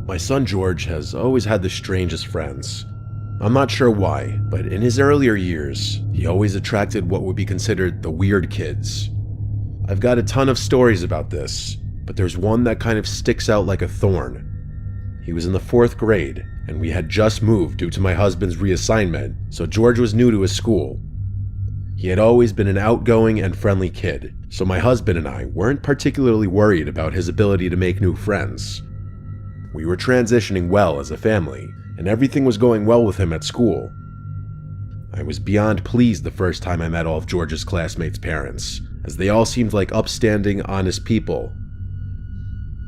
My son George has always had the strangest friends. I'm not sure why, but in his earlier years, he always attracted what would be considered the weird kids. I've got a ton of stories about this, but there's one that kind of sticks out like a thorn. He was in the 4th grade, and we had just moved due to my husband's reassignment, so George was new to his school. He had always been an outgoing and friendly kid, so my husband and I weren't particularly worried about his ability to make new friends. We were transitioning well as a family, and everything was going well with him at school. I was beyond pleased the first time I met all of George's classmates' parents, as they all seemed like upstanding, honest people.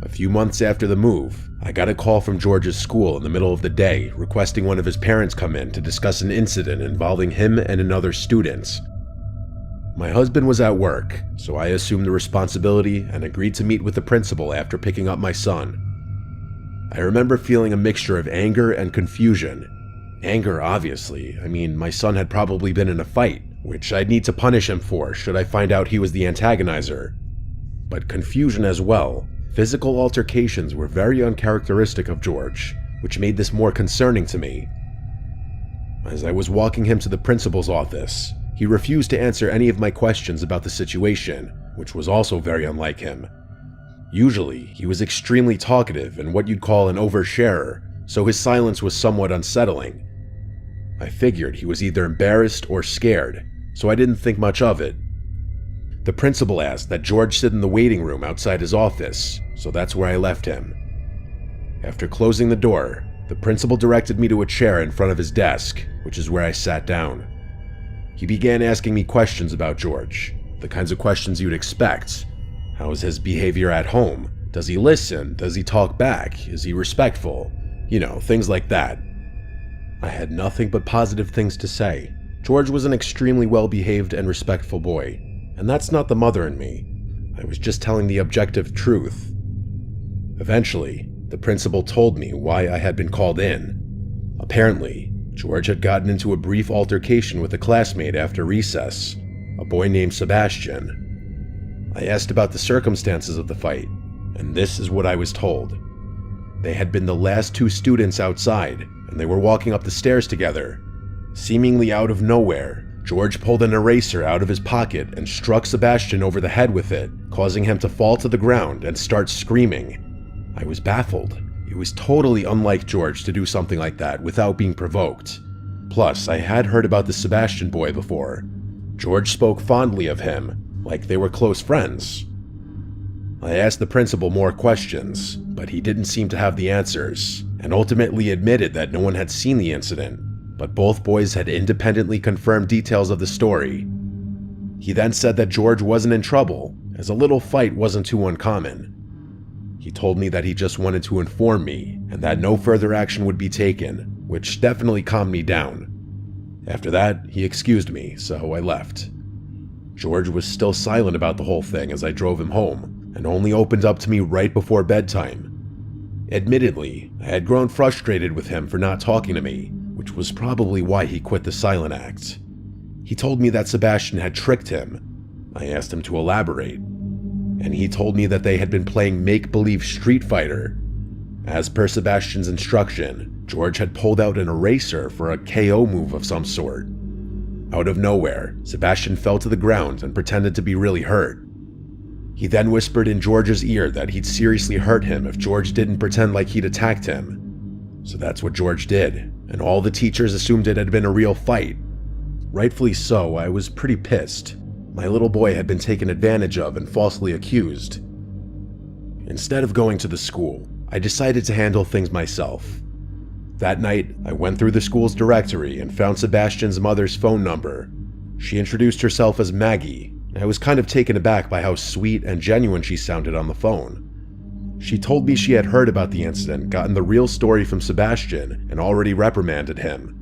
A few months after the move, I got a call from George's school in the middle of the day requesting one of his parents come in to discuss an incident involving him and another student. My husband was at work, so I assumed the responsibility and agreed to meet with the principal after picking up my son. I remember feeling a mixture of anger and confusion. Anger, obviously. I mean, my son had probably been in a fight, which I'd need to punish him for should I find out he was the antagonizer. But confusion as well. Physical altercations were very uncharacteristic of George, which made this more concerning to me. As I was walking him to the principal's office, he refused to answer any of my questions about the situation, which was also very unlike him. Usually, he was extremely talkative and what you'd call an oversharer, so his silence was somewhat unsettling. I figured he was either embarrassed or scared, so I didn't think much of it. The principal asked that George sit in the waiting room outside his office, so that's where I left him. After closing the door, the principal directed me to a chair in front of his desk, which is where I sat down. He began asking me questions about George, the kinds of questions you'd expect. How is his behavior at home? Does he listen? Does he talk back? Is he respectful? You know, things like that. I had nothing but positive things to say. George was an extremely well-behaved and respectful boy. And that's not the mother in me. I was just telling the objective truth. Eventually, the principal told me why I had been called in. Apparently, George had gotten into a brief altercation with a classmate after recess, a boy named Sebastian. I asked about the circumstances of the fight, and this is what I was told. They had been the last 2 students outside, and they were walking up the stairs together. Seemingly out of nowhere, George pulled an eraser out of his pocket and struck Sebastian over the head with it, causing him to fall to the ground and start screaming. I was baffled. It was totally unlike George to do something like that without being provoked. Plus, I had heard about the Sebastian boy before. George spoke fondly of him, like they were close friends. I asked the principal more questions, but he didn't seem to have the answers, and ultimately admitted that no one had seen the incident. But both boys had independently confirmed details of the story. He then said that George wasn't in trouble, as a little fight wasn't too uncommon. He told me that he just wanted to inform me, and that no further action would be taken, which definitely calmed me down. After that, he excused me, so I left. George was still silent about the whole thing as I drove him home, and only opened up to me right before bedtime. Admittedly, I had grown frustrated with him for not talking to me, which was probably why he quit the silent act. He told me that Sebastian had tricked him. I asked him to elaborate, and he told me that they had been playing make-believe Street Fighter. As per Sebastian's instruction, George had pulled out an eraser for a KO move of some sort. Out of nowhere, Sebastian fell to the ground and pretended to be really hurt. He then whispered in George's ear that he'd seriously hurt him if George didn't pretend like he'd attacked him. So that's what George did, and all the teachers assumed it had been a real fight. Rightfully so, I was pretty pissed. My little boy had been taken advantage of and falsely accused. Instead of going to the school, I decided to handle things myself. That night, I went through the school's directory and found Sebastian's mother's phone number. She introduced herself as Maggie, and I was kind of taken aback by how sweet and genuine she sounded on the phone. She told me she had heard about the incident, gotten the real story from Sebastian, and already reprimanded him.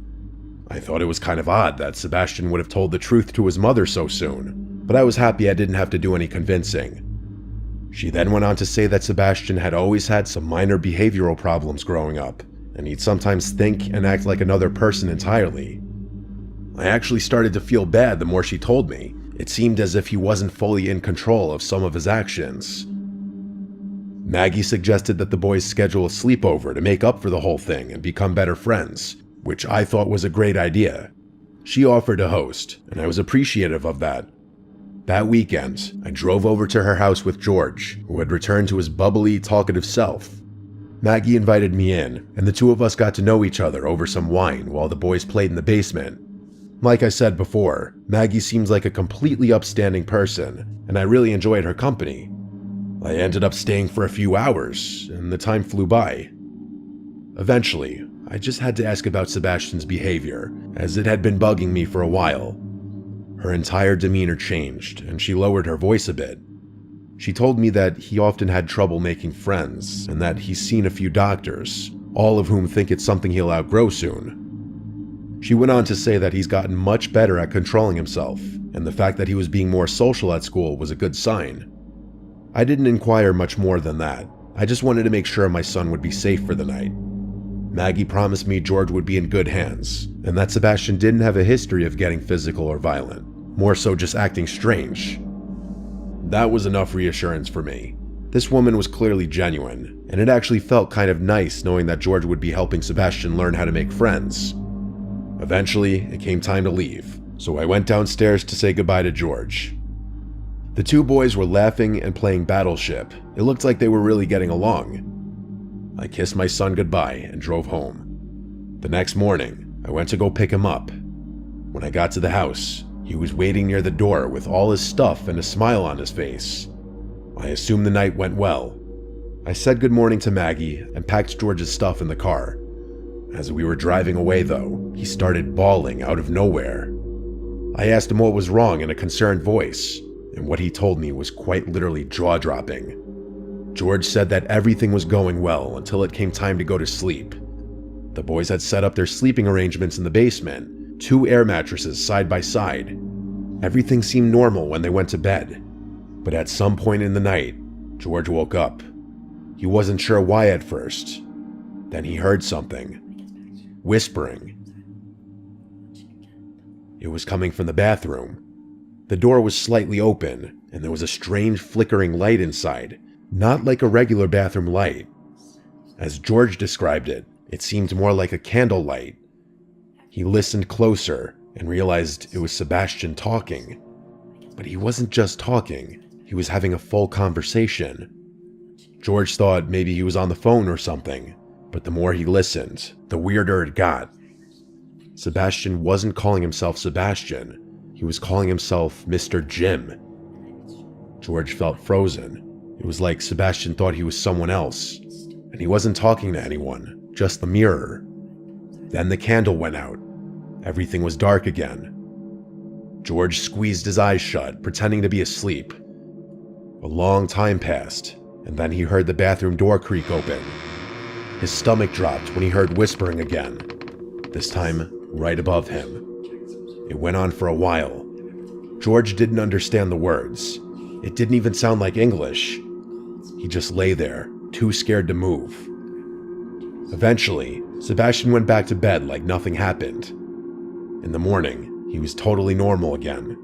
I thought it was kind of odd that Sebastian would have told the truth to his mother so soon, but I was happy I didn't have to do any convincing. She then went on to say that Sebastian had always had some minor behavioral problems growing up, and he'd sometimes think and act like another person entirely. I actually started to feel bad the more she told me. It seemed as if he wasn't fully in control of some of his actions. Maggie suggested that the boys schedule a sleepover to make up for the whole thing and become better friends, which I thought was a great idea. She offered to host, and I was appreciative of that. That weekend, I drove over to her house with George, who had returned to his bubbly, talkative self. Maggie invited me in, and the two of us got to know each other over some wine while the boys played in the basement. Like I said before, Maggie seems like a completely upstanding person, and I really enjoyed her company. I ended up staying for a few hours, and the time flew by. Eventually, I just had to ask about Sebastian's behavior, as it had been bugging me for a while. Her entire demeanor changed, and she lowered her voice a bit. She told me that he often had trouble making friends, and that he's seen a few doctors, all of whom think it's something he'll outgrow soon. She went on to say that he's gotten much better at controlling himself, and the fact that he was being more social at school was a good sign. I didn't inquire much more than that. I just wanted to make sure my son would be safe for the night. Maggie promised me George would be in good hands, and that Sebastian didn't have a history of getting physical or violent, more so just acting strange. That was enough reassurance for me. This woman was clearly genuine, and it actually felt kind of nice knowing that George would be helping Sebastian learn how to make friends. Eventually, it came time to leave, so I went downstairs to say goodbye to George. The two boys were laughing and playing Battleship. It looked like they were really getting along. I kissed my son goodbye and drove home. The next morning, I went to go pick him up. When I got to the house, he was waiting near the door with all his stuff and a smile on his face. I assumed the night went well. I said good morning to Maggie and packed George's stuff in the car. As we were driving away though, he started bawling out of nowhere. I asked him what was wrong in a concerned voice, and what he told me was quite literally jaw-dropping. George said that everything was going well until it came time to go to sleep. The boys had set up their sleeping arrangements in the basement, 2 air mattresses side by side. Everything seemed normal when they went to bed, but at some point in the night, George woke up. He wasn't sure why at first. Then he heard something. Whispering. It was coming from the bathroom. The door was slightly open, and there was a strange flickering light inside, not like a regular bathroom light. As George described it, it seemed more like a candle light. He listened closer and realized it was Sebastian talking. But he wasn't just talking, he was having a full conversation. George thought maybe he was on the phone or something, but the more he listened, the weirder it got. Sebastian wasn't calling himself Sebastian, he was calling himself Mr. Jim. George felt frozen. It was like Sebastian thought he was someone else, and he wasn't talking to anyone, just the mirror. Then the candle went out. Everything was dark again. George squeezed his eyes shut, pretending to be asleep. A long time passed, and then he heard the bathroom door creak open. His stomach dropped when he heard whispering again, this time right above him. It went on for a while. George didn't understand the words. It didn't even sound like English. He just lay there, too scared to move. Eventually, Sebastian went back to bed like nothing happened. In the morning, he was totally normal again.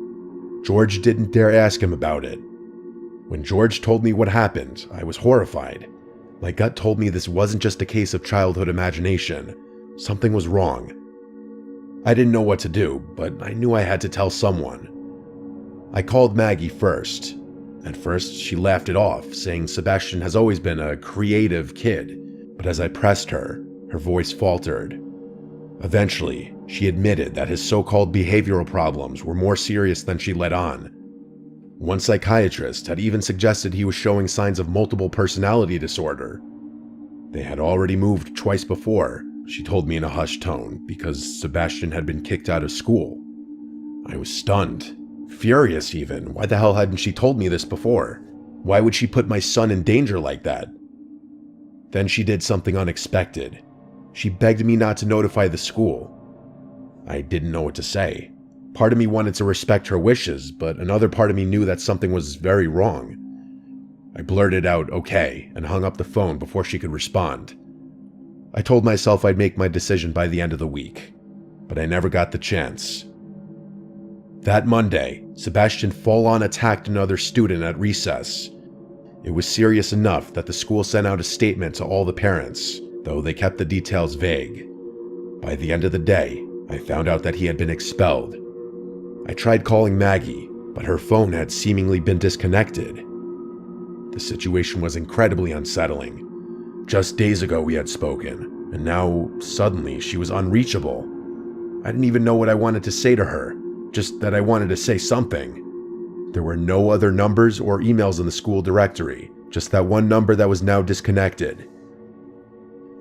George didn't dare ask him about it. When George told me what happened, I was horrified. My gut told me this wasn't just a case of childhood imagination. Something was wrong. I didn't know what to do, but I knew I had to tell someone. I called Maggie first. At first, she laughed it off, saying Sebastian has always been a creative kid, but as I pressed her, her voice faltered. Eventually, she admitted that his so-called behavioral problems were more serious than she let on. One psychiatrist had even suggested he was showing signs of multiple personality disorder. They had already moved twice before, she told me in a hushed tone, because Sebastian had been kicked out of school. I was stunned, furious even. Why the hell hadn't she told me this before? Why would she put my son in danger like that? Then she did something unexpected. She begged me not to notify the school. I didn't know what to say. Part of me wanted to respect her wishes, but another part of me knew that something was very wrong. I blurted out, "Okay," and hung up the phone before she could respond. I told myself I'd make my decision by the end of the week, but I never got the chance. That Monday, Sebastian full-on attacked another student at recess. It was serious enough that the school sent out a statement to all the parents, though they kept the details vague. By the end of the day, I found out that he had been expelled. I tried calling Maggie, but her phone had seemingly been disconnected. The situation was incredibly unsettling. Just days ago we had spoken, and now, suddenly, she was unreachable. I didn't even know what I wanted to say to her, just that I wanted to say something. There were no other numbers or emails in the school directory, just that one number that was now disconnected.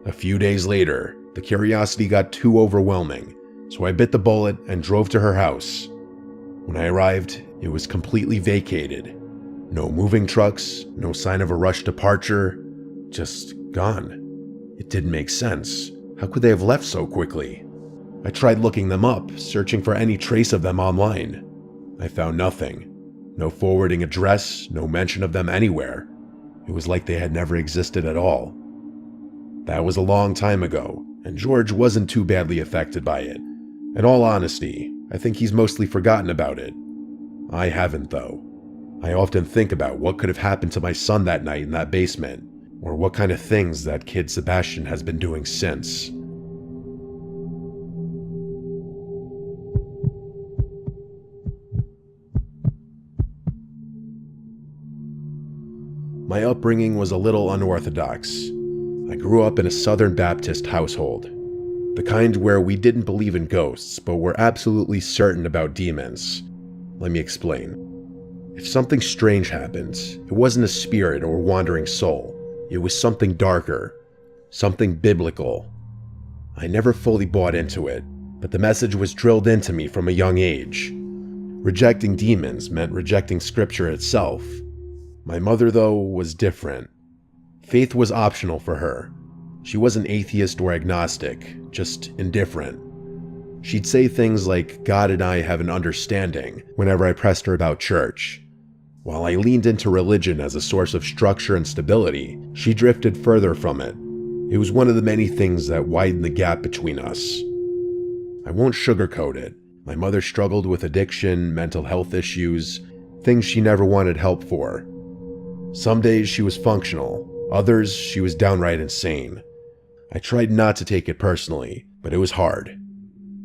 A few days later, the curiosity got too overwhelming, so I bit the bullet and drove to her house. When I arrived, it was completely vacated. No moving trucks, no sign of a rushed departure, just gone. It didn't make sense. How could they have left so quickly? I tried looking them up, searching for any trace of them online. I found nothing. No forwarding address, no mention of them anywhere. It was like they had never existed at all. That was a long time ago, and George wasn't too badly affected by it. In all honesty, I think he's mostly forgotten about it. I haven't, though. I often think about what could have happened to my son that night in that basement, or what kind of things that kid Sebastian has been doing since. My upbringing was a little unorthodox. I grew up in a Southern Baptist household, the kind where we didn't believe in ghosts, but were absolutely certain about demons. Let me explain. If something strange happened, it wasn't a spirit or wandering soul. It was something darker, something biblical. I never fully bought into it, but the message was drilled into me from a young age. Rejecting demons meant rejecting scripture itself. My mother, though, was different. Faith was optional for her. She wasn't atheist or agnostic, just indifferent. She'd say things like, "God and I have an understanding," whenever I pressed her about church. While I leaned into religion as a source of structure and stability, she drifted further from it. It was one of the many things that widened the gap between us. I won't sugarcoat it. My mother struggled with addiction, mental health issues, things she never wanted help for. Some days she was functional, others she was downright insane. I tried not to take it personally, but it was hard.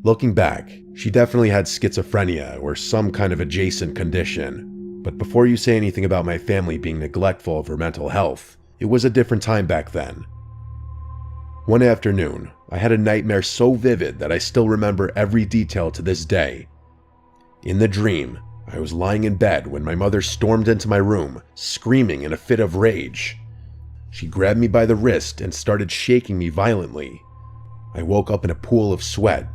Looking back, she definitely had schizophrenia or some kind of adjacent condition. But before you say anything about my family being neglectful of her mental health, it was a different time back then. One afternoon, I had a nightmare so vivid that I still remember every detail to this day. In the dream, I was lying in bed when my mother stormed into my room, screaming in a fit of rage. She grabbed me by the wrist and started shaking me violently. I woke up in a pool of sweat,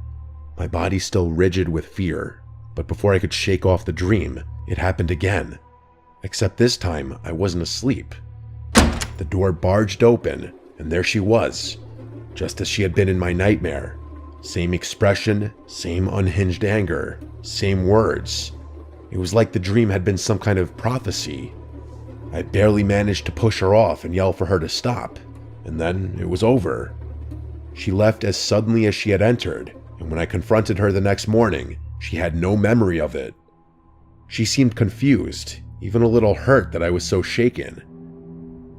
my body still rigid with fear. But before I could shake off the dream, it happened again. Except this time, I wasn't asleep. The door barged open, and there she was, just as she had been in my nightmare. Same expression, same unhinged anger, same words. It was like the dream had been some kind of prophecy. I barely managed to push her off and yell for her to stop, and then it was over. She left as suddenly as she had entered, and when I confronted her the next morning, she had no memory of it. She seemed confused, even a little hurt that I was so shaken.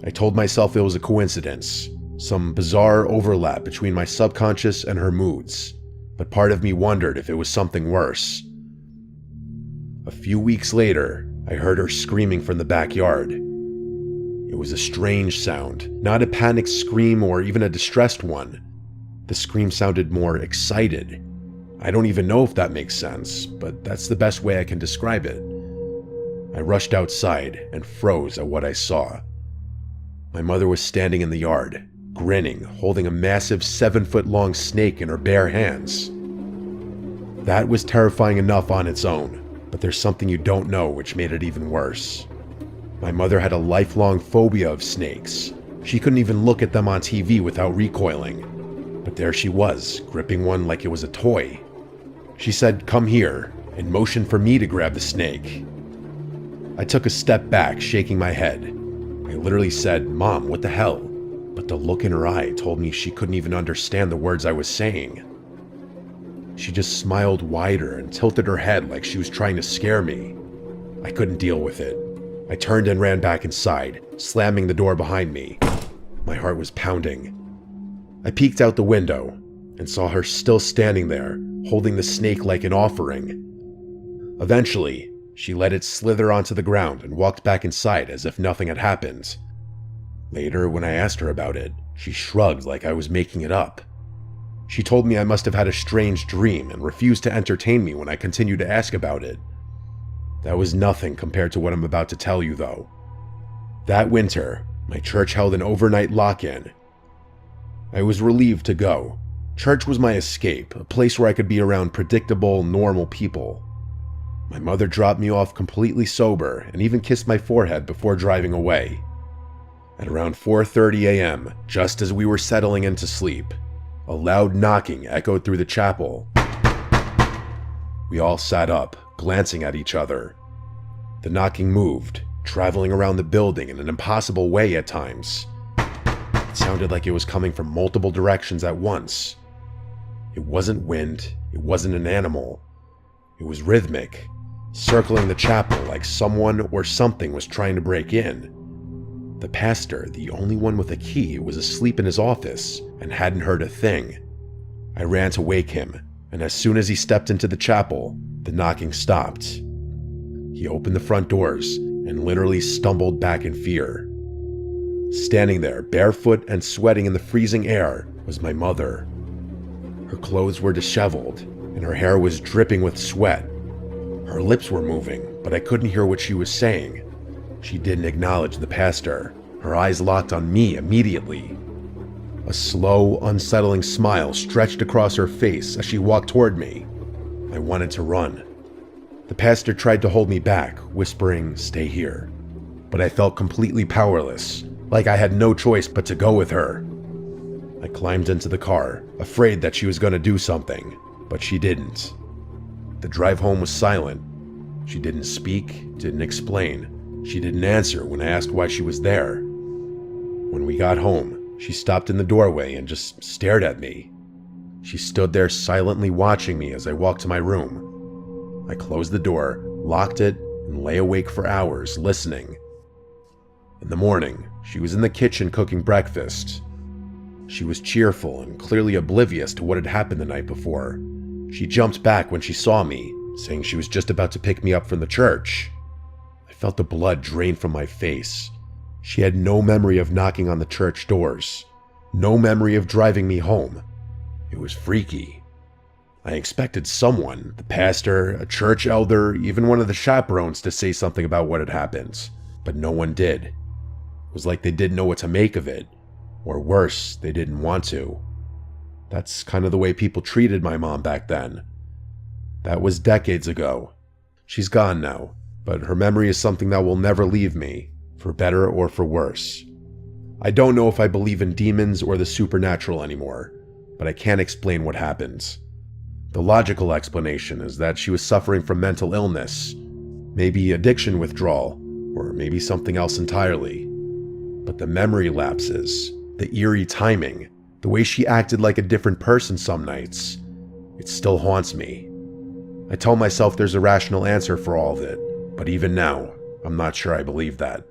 I told myself it was a coincidence, some bizarre overlap between my subconscious and her moods, but part of me wondered if it was something worse. A few weeks later, I heard her screaming from the backyard. It was a strange sound, not a panicked scream or even a distressed one. The scream sounded more excited. I don't even know if that makes sense, but that's the best way I can describe it. I rushed outside and froze at what I saw. My mother was standing in the yard, grinning, holding a massive 7-foot-long snake in her bare hands. That was terrifying enough on its own, but there's something you don't know which made it even worse. My mother had a lifelong phobia of snakes. She couldn't even look at them on TV without recoiling. But there she was, gripping one like it was a toy. She said, "Come here," and motioned for me to grab the snake. I took a step back, shaking my head. I literally said, "Mom, what the hell?" But the look in her eye told me she couldn't even understand the words I was saying. She just smiled wider and tilted her head like she was trying to scare me. I couldn't deal with it. I turned and ran back inside, slamming the door behind me. My heart was pounding. I peeked out the window and saw her still standing there, holding the snake like an offering. Eventually, she let it slither onto the ground and walked back inside as if nothing had happened. Later, when I asked her about it, she shrugged like I was making it up. She told me I must have had a strange dream and refused to entertain me when I continued to ask about it. That was nothing compared to what I'm about to tell you, though. That winter, my church held an overnight lock-in. I was relieved to go. Church was my escape, a place where I could be around predictable, normal people. My mother dropped me off completely sober and even kissed my forehead before driving away. At around 4:30 a.m., just as we were settling into sleep, a loud knocking echoed through the chapel. We all sat up, glancing at each other. The knocking moved, traveling around the building in an impossible way at times. It sounded like it was coming from multiple directions at once. It wasn't wind, it wasn't an animal. It was rhythmic, circling the chapel like someone or something was trying to break in. The pastor, the only one with a key, was asleep in his office and hadn't heard a thing. I ran to wake him, and as soon as he stepped into the chapel, the knocking stopped. He opened the front doors and literally stumbled back in fear. Standing there, barefoot and sweating in the freezing air, was my mother. Her clothes were disheveled, and her hair was dripping with sweat. Her lips were moving, but I couldn't hear what she was saying. She didn't acknowledge the pastor. Her eyes locked on me immediately. A slow, unsettling smile stretched across her face as she walked toward me. I wanted to run. The pastor tried to hold me back, whispering, "Stay here." But I felt completely powerless, like I had no choice but to go with her. I climbed into the car, afraid that she was going to do something, but she didn't. The drive home was silent. She didn't speak, didn't explain. She didn't answer when I asked why she was there. When we got home, she stopped in the doorway and just stared at me. She stood there silently watching me as I walked to my room. I closed the door, locked it, and lay awake for hours listening. In the morning, she was in the kitchen cooking breakfast. She was cheerful and clearly oblivious to what had happened the night before. She jumped back when she saw me, saying she was just about to pick me up from the church. I felt the blood drain from my face. She had no memory of knocking on the church doors, no memory of driving me home. It was freaky. I expected someone, the pastor, a church elder, even one of the chaperones, to say something about what had happened, but no one did. It was like they didn't know what to make of it, or worse, they didn't want to. That's kind of the way people treated my mom back then. That was decades ago. She's gone now, but her memory is something that will never leave me, for better or for worse. I don't know if I believe in demons or the supernatural anymore, but I can't explain what happened. The logical explanation is that she was suffering from mental illness, maybe addiction withdrawal, or maybe something else entirely. But the memory lapses, the eerie timing, the way she acted like a different person some nights, it still haunts me. I tell myself there's a rational answer for all of it, but even now, I'm not sure I believe that.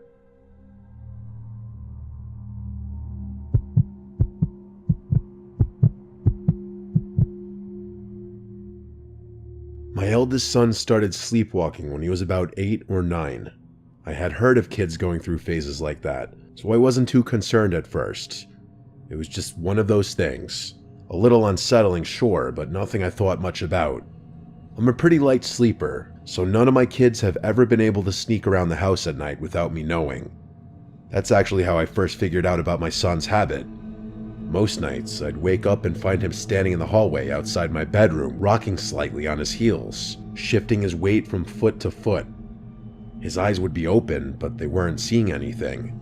My eldest son started sleepwalking when he was about 8 or 9. I had heard of kids going through phases like that, so I wasn't too concerned at first. It was just one of those things. A little unsettling, sure, but nothing I thought much about. I'm a pretty light sleeper, so none of my kids have ever been able to sneak around the house at night without me knowing. That's actually how I first figured out about my son's habit. Most nights, I'd wake up and find him standing in the hallway outside my bedroom, rocking slightly on his heels, shifting his weight from foot to foot. His eyes would be open, but they weren't seeing anything.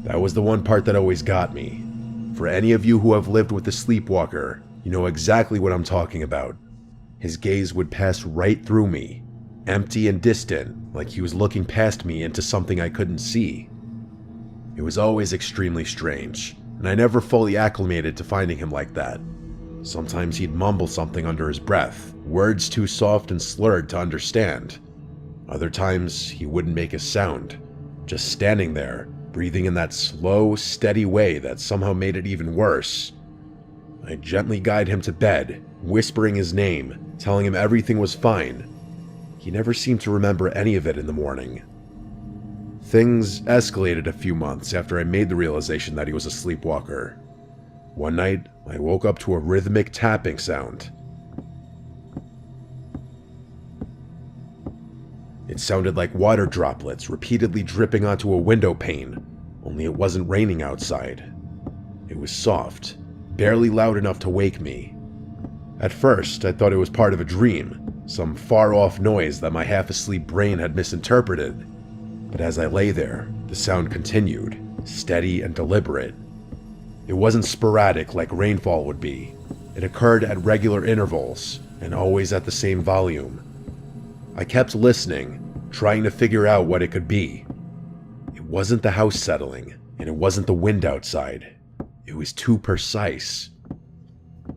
That was the one part that always got me. For any of you who have lived with a sleepwalker, you know exactly what I'm talking about. His gaze would pass right through me, empty and distant, like he was looking past me into something I couldn't see. It was always extremely strange, and I never fully acclimated to finding him like that. Sometimes he'd mumble something under his breath, words too soft and slurred to understand. Other times, he wouldn't make a sound, just standing there, breathing in that slow, steady way that somehow made it even worse. I gently guided him to bed, whispering his name, telling him everything was fine. He never seemed to remember any of it in the morning. Things escalated a few months after I made the realization that he was a sleepwalker. One night, I woke up to a rhythmic tapping sound. It sounded like water droplets repeatedly dripping onto a window pane, only it wasn't raining outside. It was soft, barely loud enough to wake me. At first, I thought it was part of a dream, some far-off noise that my half-asleep brain had misinterpreted. But as I lay there, the sound continued, steady and deliberate. It wasn't sporadic like rainfall would be. It occurred at regular intervals, and always at the same volume. I kept listening, trying to figure out what it could be. It wasn't the house settling, and it wasn't the wind outside. It was too precise.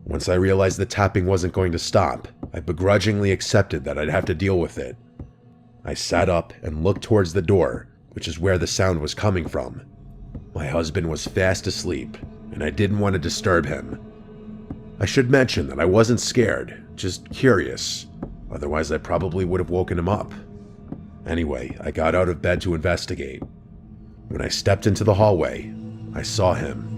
Once I realized the tapping wasn't going to stop, I begrudgingly accepted that I'd have to deal with it. I sat up and looked towards the door, which is where the sound was coming from. My husband was fast asleep, and I didn't want to disturb him. I should mention that I wasn't scared, just curious. Otherwise, I probably would have woken him up. Anyway, I got out of bed to investigate. When I stepped into the hallway, I saw him.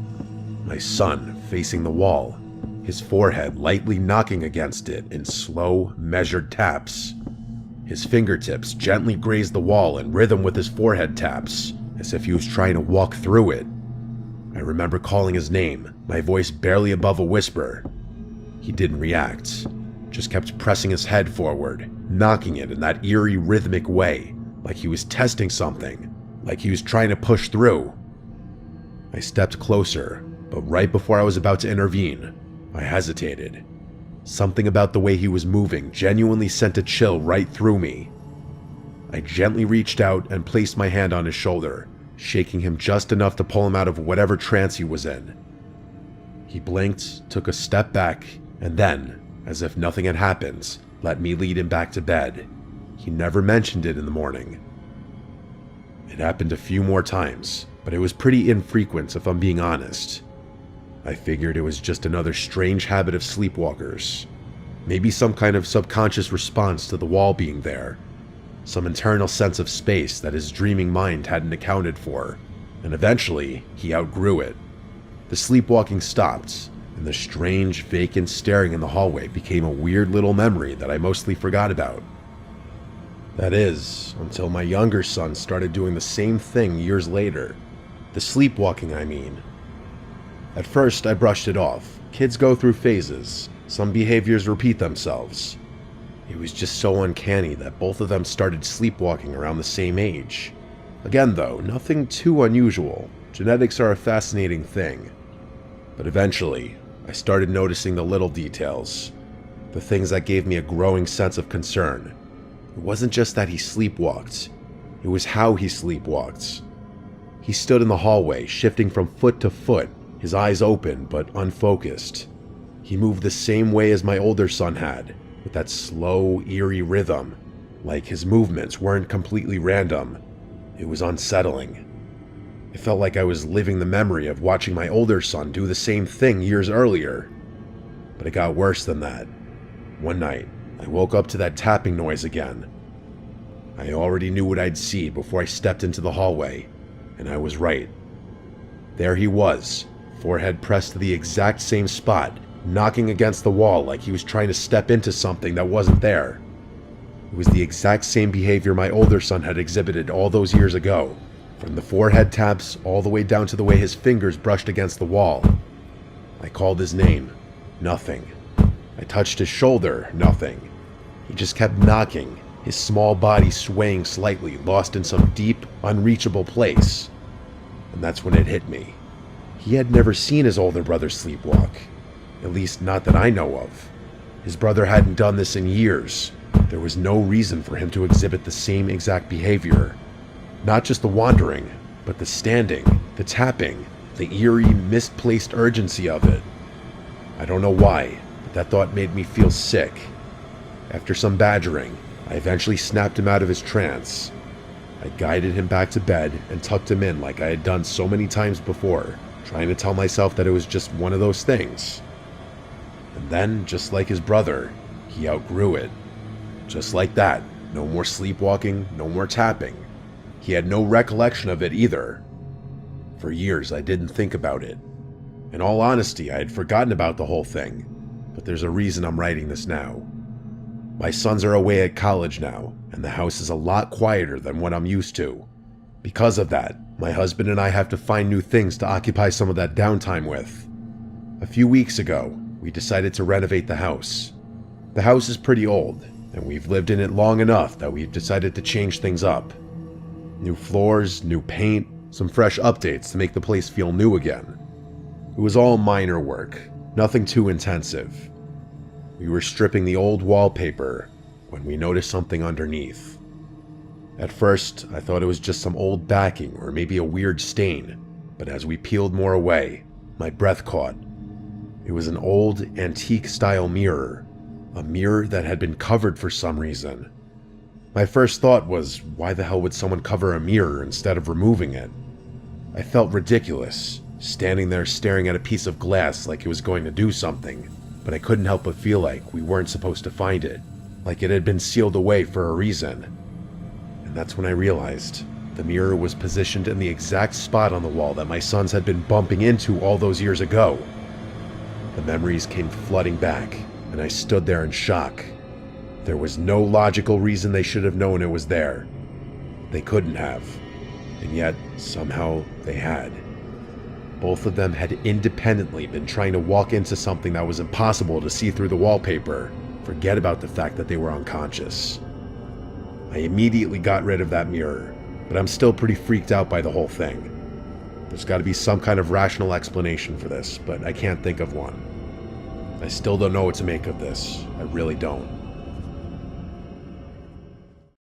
My son facing the wall, his forehead lightly knocking against it in slow, measured taps. His fingertips gently grazed the wall in rhythm with his forehead taps, as if he was trying to walk through it. I remember calling his name, my voice barely above a whisper. He didn't react, just kept pressing his head forward, knocking it in that eerie rhythmic way, like he was testing something, like he was trying to push through. I stepped closer, but right before I was about to intervene, I hesitated. Something about the way he was moving genuinely sent a chill right through me. I gently reached out and placed my hand on his shoulder, shaking him just enough to pull him out of whatever trance he was in. He blinked, took a step back, and then, as if nothing had happened, let me lead him back to bed. He never mentioned it in the morning. It happened a few more times, but it was pretty infrequent if I'm being honest. I figured it was just another strange habit of sleepwalkers. Maybe some kind of subconscious response to the wall being there. Some internal sense of space that his dreaming mind hadn't accounted for. And eventually, he outgrew it. The sleepwalking stopped, and the strange, vacant staring in the hallway became a weird little memory that I mostly forgot about. That is, until my younger son started doing the same thing years later. The sleepwalking, I mean. At first, I brushed it off. Kids go through phases. Some behaviors repeat themselves. It was just so uncanny that both of them started sleepwalking around the same age. Again though, nothing too unusual. Genetics are a fascinating thing. But eventually, I started noticing the little details. The things that gave me a growing sense of concern. It wasn't just that he sleepwalked. It was how he sleepwalked. He stood in the hallway, shifting from foot to foot, his eyes open but unfocused. He moved the same way as my older son had, with that slow, eerie rhythm, like his movements weren't completely random. It was unsettling. It felt like I was living the memory of watching my older son do the same thing years earlier. But it got worse than that. One night, I woke up to that tapping noise again. I already knew what I'd see before I stepped into the hallway, and I was right. There he was, forehead pressed to the exact same spot, knocking against the wall like he was trying to step into something that wasn't there. It was the exact same behavior my older son had exhibited all those years ago, from the forehead taps all the way down to the way his fingers brushed against the wall. I called his name. Nothing. I touched his shoulder. Nothing. He just kept knocking, his small body swaying slightly, lost in some deep, unreachable place. And that's when it hit me. He had never seen his older brother sleepwalk. At least not that I know of. His brother hadn't done this in years. There was no reason for him to exhibit the same exact behavior. Not just the wandering, but the standing, the tapping, the eerie, misplaced urgency of it. I don't know why, but that thought made me feel sick. After some badgering, I eventually snapped him out of his trance. I guided him back to bed and tucked him in like I had done so many times before, trying to tell myself that it was just one of those things. And then, just like his brother, he outgrew it. Just like that, no more sleepwalking, no more tapping. He had no recollection of it either. For years, I didn't think about it. In all honesty, I had forgotten about the whole thing, but there's a reason I'm writing this now. My sons are away at college now, and the house is a lot quieter than what I'm used to. Because of that, my husband and I have to find new things to occupy some of that downtime with. A few weeks ago, we decided to renovate the house. The house is pretty old, and we've lived in it long enough that we've decided to change things up. New floors, new paint, some fresh updates to make the place feel new again. It was all minor work, nothing too intensive. We were stripping the old wallpaper when we noticed something underneath. At first, I thought it was just some old backing or maybe a weird stain, but as we peeled more away, my breath caught. It was an old, antique-style mirror, a mirror that had been covered for some reason. My first thought was, why the hell would someone cover a mirror instead of removing it? I felt ridiculous, standing there staring at a piece of glass like it was going to do something, but I couldn't help but feel like we weren't supposed to find it, like it had been sealed away for a reason. And that's when I realized the mirror was positioned in the exact spot on the wall that my sons had been bumping into all those years ago. The memories came flooding back, and I stood there in shock. There was no logical reason they should have known it was there. They couldn't have, and yet somehow they had. Both of them had independently been trying to walk into something that was impossible to see through the wallpaper. Forget about the fact that they were unconscious. I immediately got rid of that mirror, but I'm still pretty freaked out by the whole thing. There's got to be some kind of rational explanation for this, but I can't think of one. I still don't know what to make of this. I really don't.